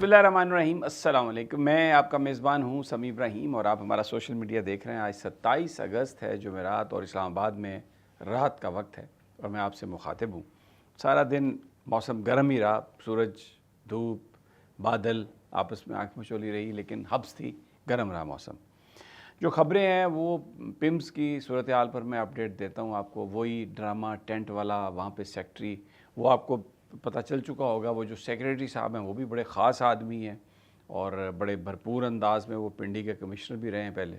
बिस्मिल्लाहिर्रहमानिर्रहीम। अस्सलाम वालेकुम। मैं आपका मेज़बान हूँ समी इब्राहीम और आप हमारा सोशल मीडिया देख रहे हैं। आज 27 अगस्त है, जुमेरात, और इस्लामाबाद में रात का वक्त है और मैं आपसे मुखातिब हूँ। सारा दिन मौसम गर्म ही रहा, सूरज, धूप, बादल आपस में आँख मचोली रही, लेकिन हब्स थी, गर्म रहा मौसम। जो ख़बरें हैं वो पिम्स की सूरत हाल पर मैं अपडेट देता हूँ आपको। वही ड्रामा टेंट वाला, वहाँ पे सेक्रेटरी, वो आपको पता चल चुका होगा। वो जो सेक्रेटरी साहब हैं वो भी बड़े ख़ास आदमी हैं और बड़े भरपूर अंदाज में वो पिंडी के कमिश्नर भी रहे हैं पहले,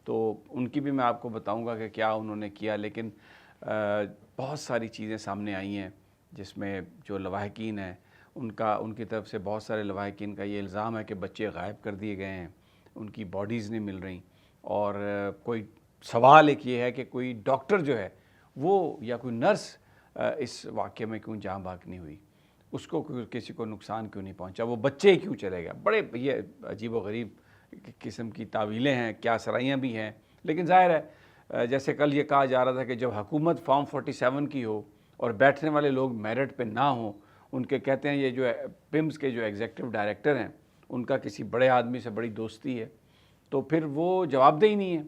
तो उनकी भी मैं आपको बताऊंगा कि क्या उन्होंने किया। लेकिन बहुत सारी चीज़ें सामने आई हैं जिसमें जो लवाहकीन हैं उनकी तरफ से बहुत सारे लवाहकीन का ये इल्ज़ाम है कि बच्चे गायब कर दिए गए हैं, उनकी बॉडीज़ नहीं मिल रही। और कोई सवाल एक ये है कि कोई डॉक्टर जो है वो या कोई नर्स इस वाक़े में क्यों जाँ बाक नहीं हुई, उसको किसी को नुकसान क्यों नहीं पहुंचा, वो बच्चे क्यों चले गए। बड़े ये अजीब व गरीब किस्म की तावीलें हैं, क्या सराइयाँ भी हैं। लेकिन ज़ाहिर है जैसे कल ये कहा जा रहा था कि जब हुकूमत फॉर्म 47 की हो और बैठने वाले लोग मेरिट पे ना हों, उनके कहते हैं ये जो पिम्स के जो एग्जीक्यूटिव डायरेक्टर हैं उनका किसी बड़े आदमी से बड़ी दोस्ती है, तो फिर वो जवाबदेही नहीं है।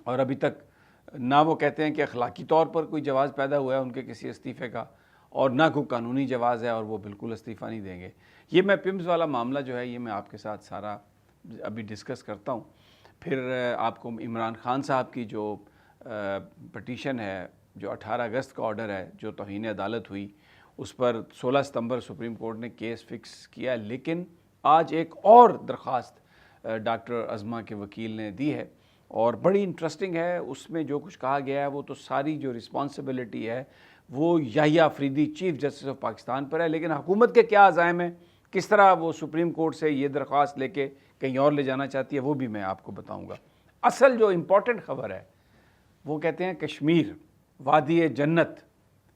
और अभी तक ना वो कहते हैं कि अखलाकी तौर पर कोई जवाज़ पैदा हुआ है उनके किसी इस्तीफ़े का, और ना कोई कानूनी जवाज़ है, और वो बिल्कुल इस्तीफ़ा नहीं देंगे। ये मैं पिम्स वाला मामला जो है ये मैं आपके साथ सारा अभी डिस्कस करता हूँ। फिर आपको इमरान खान साहब की जो पटिशन है, जो 18 अगस्त का ऑर्डर है, जो तौहीन अदालत हुई, उस पर 16 सितंबर सुप्रीम कोर्ट ने केस फिक्स किया। लेकिन आज एक और दरख्वास्त डॉक्टर अज़मा के वकील ने दी है और बड़ी इंटरेस्टिंग है। उसमें जो कुछ कहा गया है वो तो सारी जो रिस्पॉन्सिबिलिटी है वो Yahya Afridi chief justice of Pakistan पर है। लेकिन हुकूमत के क्या अज़ाइम है, किस तरह वो सुप्रीम कोर्ट से ये दरख्वास्त लेके कहीं और ले जाना चाहती है, वो भी मैं आपको बताऊंगा। असल जो इम्पोर्टेंट ख़बर है वो कहते हैं कश्मीर, वादी जन्नत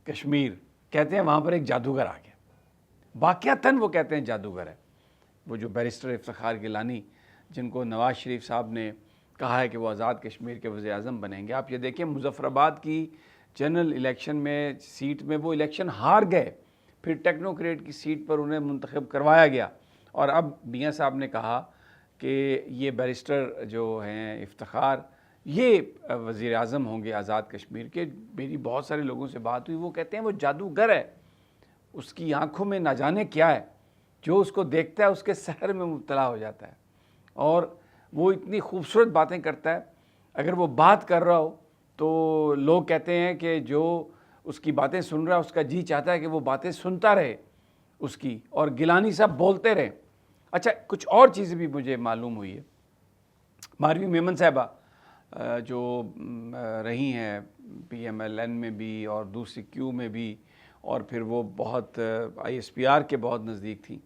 कश्मीर, कहते हैं वहाँ पर एक जादूगर आ गया। वाक़यातन वो कहते हैं जादूगर है। वो जो बैरिस्टर इफ्तिखार गिलानी, जिनको नवाज़ शरीफ साहब ने कहा है कि वो आज़ाद कश्मीर के वज़ीर-ए-आज़म बनेंगे, आप ये देखें मुज़फ़्फ़राबाद की जनरल इलेक्शन में सीट में वो इलेक्शन हार गए, फिर टेक्नोक्रेट की सीट पर उन्हें मुंतखब करवाया गया, और अब मियाँ साहब ने कहा कि ये बैरिस्टर जो हैं इफ्तिखार ये वज़ीर-ए-आज़म होंगे आज़ाद कश्मीर के। मेरी बहुत सारे लोगों से बात हुई, वो कहते हैं वो जादूगर है, उसकी आँखों में ना जाने क्या है, जो उसको देखता है उसके सहर में मुब्तला हो जाता है, और वो इतनी खूबसूरत बातें करता है। अगर वो बात कर रहा हो तो लोग कहते हैं कि जो उसकी बातें सुन रहा है उसका जी चाहता है कि वो बातें सुनता रहे उसकी, और गिलानी साहब बोलते रहे। अच्छा, कुछ और चीज़ें भी मुझे मालूम हुई है। मारवी मेमन साहबा जो रही हैं PMLN में भी और दूसरी क्यू में भी, और फिर वो बहुत ISPR के बहुत नज़दीक थी,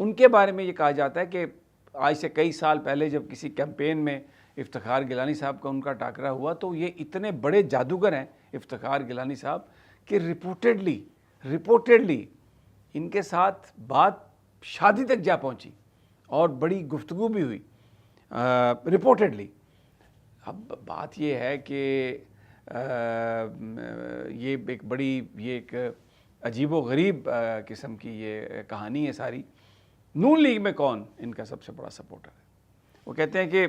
उनके बारे में ये कहा जाता है कि आज से कई साल पहले जब किसी कैंपेन में इफ्तिखार गिलानी साहब का उनका टाकरा हुआ, तो ये इतने बड़े जादूगर हैं इफ्तिखार गिलानी साहब कि रिपोर्टेडली इनके साथ बात शादी तक जा पहुंची और बड़ी गुफ्तगू भी हुई रिपोर्टेडली। अब बात ये है कि ये एक बड़ी, ये एक अजीबो गरीब किस्म की ये कहानी है सारी। नून लीग में कौन इनका सबसे बड़ा सपोर्टर है? वो कहते हैं कि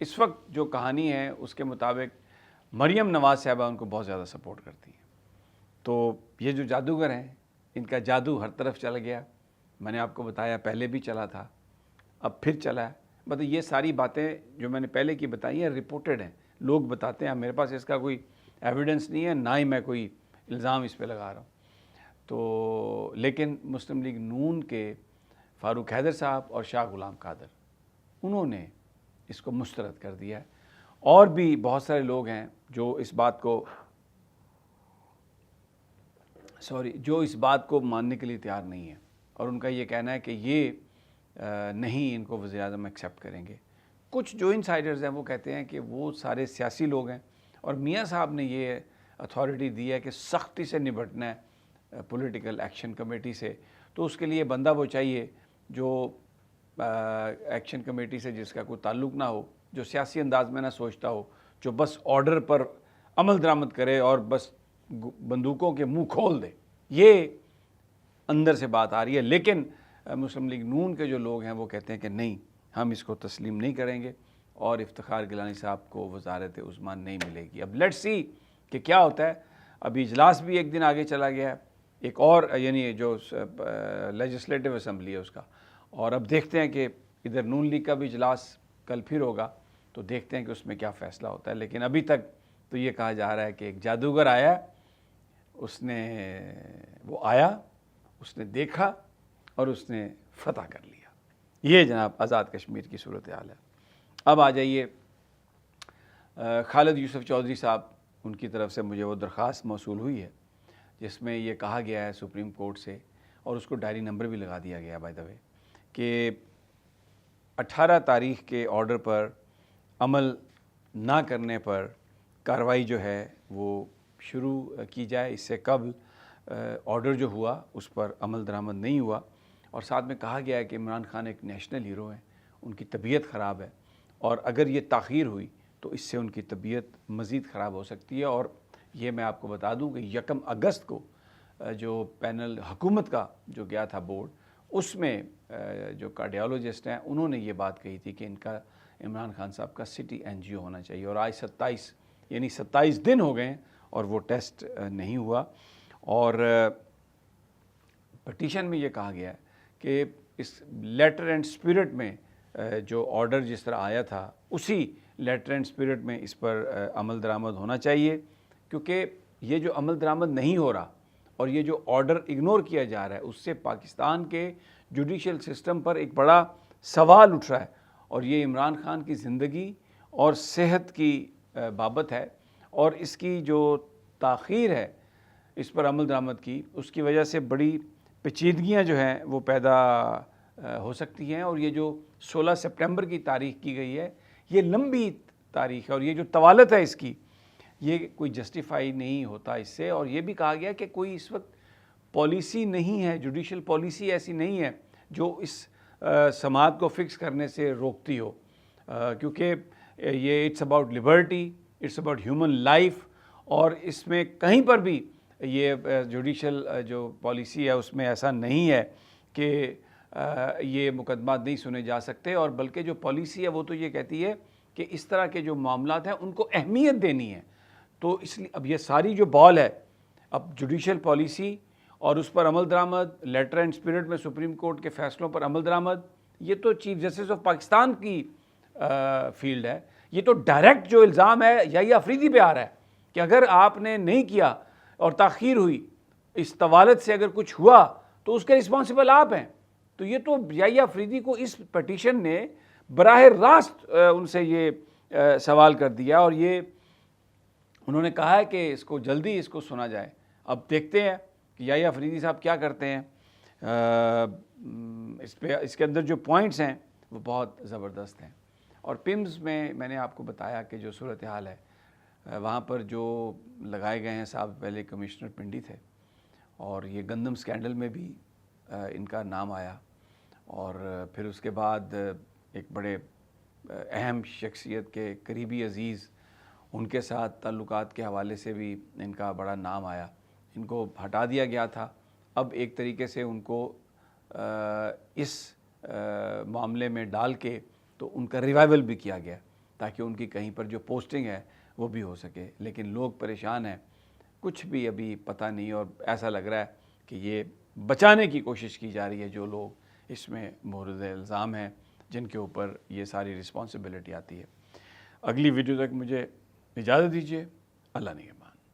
इस वक्त जो कहानी है उसके मुताबिक मरियम नवाज़ साहबा उनको बहुत ज़्यादा सपोर्ट करती हैं। तो ये जो जादूगर हैं इनका जादू हर तरफ चल गया। मैंने आपको बताया पहले भी चला था, अब फिर चला है। मतलब ये सारी बातें जो मैंने पहले की बताई हैं रिपोर्टेड हैं, लोग बताते हैं। मेरे पास इसका कोई एविडेंस नहीं है, ना ही मैं कोई इल्ज़ाम इस पर लगा रहा हूँ। तो लेकिन मुस्लिम लीग नून के फ़ारूक हैदर साहब और शाह गुलाम कादर, उन्होंने इसको मुस्तरद कर दिया है। और भी बहुत सारे लोग हैं जो इस बात को मानने के लिए तैयार नहीं है, और उनका ये कहना है कि ये नहीं इनको वज़ीर-ए-आज़म एक्सेप्ट करेंगे। कुछ जो इनसाइडर्स हैं वो कहते हैं कि वो सारे सियासी लोग हैं, और मियाँ साहब ने ये अथॉरिटी दी है कि सख्ती से निपटना है पॉलिटिकल एक्शन कमेटी से। तो उसके लिए बंदा वो चाहिए जो एक्शन कमेटी से जिसका कोई ताल्लुक़ ना हो, जो सियासी अंदाज में ना सोचता हो, जो बस ऑर्डर पर अमल दरामद करे और बस बंदूकों के मुंह खोल दे। ये اندر سے بات آ رہی ہے، لیکن مسلم لیگ نون کے جو لوگ ہیں وہ کہتے ہیں کہ نہیں، ہم اس کو تسلیم نہیں کریں گے اور افتخار گیلانی صاحب کو وزارت عظمیٰ نہیں ملے گی۔ اب لیٹس سی کہ کیا ہوتا ہے۔ ابھی اجلاس بھی ایک دن آگے چلا گیا ہے، ایک اور یعنی جو لیجسلیٹو اسمبلی ہے اس کا، اور اب دیکھتے ہیں کہ ادھر نون لیگ کا بھی اجلاس کل پھر ہوگا، تو دیکھتے ہیں کہ اس میں کیا فیصلہ ہوتا ہے۔ لیکن ابھی تک تو یہ کہا جا رہا ہے کہ ایک جادوگر آیا، وہ آیا، اس نے دیکھا اور اس نے فتح کر لیا۔ یہ جناب آزاد کشمیر کی صورتحال ہے۔ اب آ جائیے خالد یوسف چودھری صاحب، ان کی طرف سے مجھے وہ درخواست موصول ہوئی ہے جس میں یہ کہا گیا ہے سپریم کورٹ سے، اور اس کو ڈائری نمبر بھی لگا دیا گیا بائی دا وے، کہ 18 تاریخ کے آرڈر پر عمل نہ کرنے پر کارروائی جو ہے وہ شروع کی جائے۔ اس سے قبل آرڈر جو ہوا اس پر عمل درآمد نہیں ہوا، اور ساتھ میں کہا گیا ہے کہ عمران خان ایک نیشنل ہیرو ہیں، ان کی طبیعت خراب ہے، اور اگر یہ تاخیر ہوئی تو اس سے ان کی طبیعت مزید خراب ہو سکتی ہے۔ اور یہ میں آپ کو بتا دوں کہ 1 اگست کو جو پینل حکومت کا جو گیا تھا بورڈ، اس میں جو کارڈیالوجسٹ ہیں انہوں نے یہ بات کہی تھی کہ ان کا عمران خان صاحب کا سٹی NGO ہونا چاہیے، اور آج 27 دن ہو گئے ہیں اور وہ ٹیسٹ نہیں ہوا۔ اور پٹیشن میں یہ کہا گیا ہے کہ اس لیٹر اینڈ اسپرٹ میں جو آرڈر جس طرح آیا تھا اسی لیٹر اینڈ اسپرٹ میں اس پر عمل درآمد ہونا چاہیے، کیونکہ یہ جو عمل درآمد نہیں ہو رہا اور یہ جو آرڈر اگنور کیا جا رہا ہے، اس سے پاکستان کے جوڈیشل سسٹم پر ایک بڑا سوال اٹھ رہا ہے، اور یہ عمران خان کی زندگی اور صحت کی بابت ہے، اور اس کی جو تاخیر ہے اس پر عمل درآمد کی، اس کی وجہ سے بڑی پیچیدگیاں جو ہیں وہ پیدا ہو سکتی ہیں۔ اور یہ جو 16 سپٹمبر کی تاریخ کی گئی ہے، یہ لمبی تاریخ ہے، اور یہ جو طوالت ہے اس کی، یہ کوئی جسٹیفائی نہیں ہوتا اس سے۔ اور یہ بھی کہا گیا کہ کوئی اس وقت پالیسی نہیں ہے، جوڈیشل پالیسی ایسی نہیں ہے جو اس سماعت کو فکس کرنے سے روکتی ہو، کیونکہ یہ it's about liberty, it's about human life, اور اس میں کہیں پر بھی یہ جوڈیشل جو پالیسی ہے اس میں ایسا نہیں ہے کہ یہ مقدمات نہیں سنے جا سکتے، اور بلکہ جو پالیسی ہے وہ تو یہ کہتی ہے کہ اس طرح کے جو معاملات ہیں ان کو اہمیت دینی ہے۔ تو اس لیے اب یہ ساری جو بال ہے، اب جوڈیشل پالیسی اور اس پر عمل درآمد، لیٹر اینڈ اسپرٹ میں سپریم کورٹ کے فیصلوں پر عمل درآمد، یہ تو چیف جسٹس آف پاکستان کی فیلڈ ہے۔ یہ تو ڈائریکٹ جو الزام ہے یحییٰ آفریدی پہ آ رہا ہے کہ اگر آپ نے نہیں کیا اور تاخیر ہوئی، اس طوالت سے اگر کچھ ہوا تو اس کے رسپانسبل آپ ہیں۔ تو یہ تو یحییٰ آفریدی کو اس پٹیشن نے براہ راست ان سے یہ سوال کر دیا، اور یہ انہوں نے کہا ہے کہ اس کو جلدی اس کو سنا جائے۔ اب دیکھتے ہیں کہ یحییٰ آفریدی صاحب کیا کرتے ہیں۔ اس کے اندر جو پوائنٹس ہیں وہ بہت زبردست ہیں، اور پمز میں نے آپ کو بتایا کہ جو صورتحال ہے وہاں پر جو لگائے گئے ہیں صاحب، پہلے کمشنر پنڈی تھے، اور یہ گندم سکینڈل میں بھی ان کا نام آیا، اور پھر اس کے بعد ایک بڑے اہم شخصیت کے قریبی عزیز، ان کے ساتھ تعلقات کے حوالے سے بھی ان کا بڑا نام آیا۔ ان کو ہٹا دیا گیا تھا، اب ایک طریقے سے ان کو اس معاملے میں ڈال کے تو ان کا ریوائول بھی کیا گیا تاکہ ان کی کہیں پر جو پوسٹنگ ہے وہ بھی ہو سکے، لیکن لوگ پریشان ہیں، کچھ بھی ابھی پتہ نہیں، اور ایسا لگ رہا ہے کہ یہ بچانے کی کوشش کی جا رہی ہے جو لوگ اس میں مورد الزام ہیں، جن کے اوپر یہ ساری رسپانسبلٹی آتی ہے۔ اگلی ویڈیو تک مجھے اجازت دیجیے، اللہ نگہبان۔